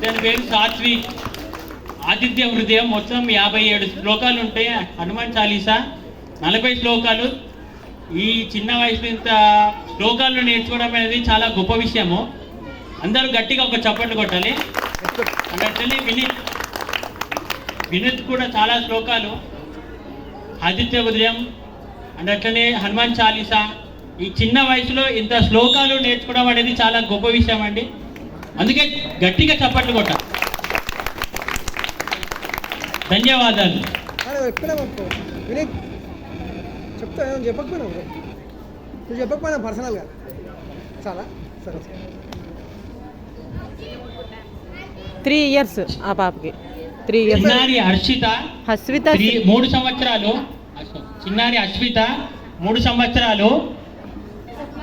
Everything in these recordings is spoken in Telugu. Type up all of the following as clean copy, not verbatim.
దాని పేరు సాత్విక్ ఆదిత్య హృదయం. మొత్తం 57 శ్లోకాలు ఉంటాయి. హనుమాన్ చాలీసా 40 శ్లోకాలు. ఈ చిన్న వయసులో ఇంత శ్లోకాలు నేర్చుకోవడం అనేది చాలా గొప్ప విషయము. అందరూ గట్టిగా ఒక చప్పట్లు కొట్టాలి. అన్నట్టు వినోద్ కూడా చాలా శ్లోకాలు. ఆదిత్య హృదయం అన్నట్లనే హనుమాన్ చాలీసా. ఈ చిన్న వయసులో ఇంత శ్లోకాలు నేర్చుకోవడం అనేది చాలా గొప్ప విషయం అండి. అందుకే గట్టిగా చప్పట్లు కొట్ట. ధన్యవాదాలు. చెప్పకపోయినా పర్సనల్గా చాలా సరే. 3 years ఆ పాపకి 3 years. చిన్నారి హర్షిత 3 సంవత్సరాలు. చిన్నారి అశ్విత 3 సంవత్సరాలు.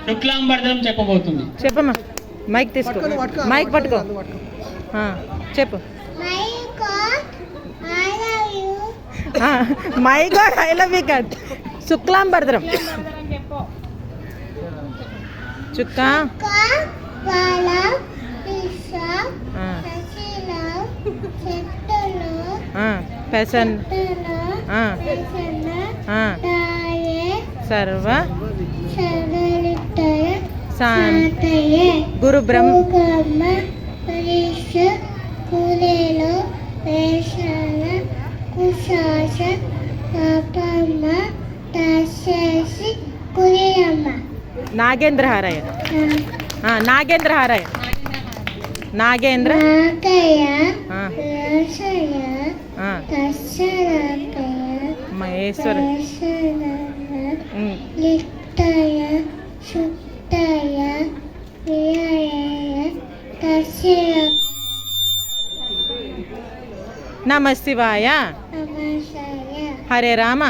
శుక్లాంబరదనం చెప్పబోతుంది. చెప్పమ్మా, మైక్ తీసుకో. మైక్ పట్టుకో. చెప్పు. My God I love you కాదు, శుక్లాంబరదనం. చుక్క పెసన్ సర్వ గురు బ్రహ్మ నాగేంద్ర హారయ. నాగేంద్ర హారయ. నాగేంద్ర మహేశ్వర నమ శివాయ. హరే రామ.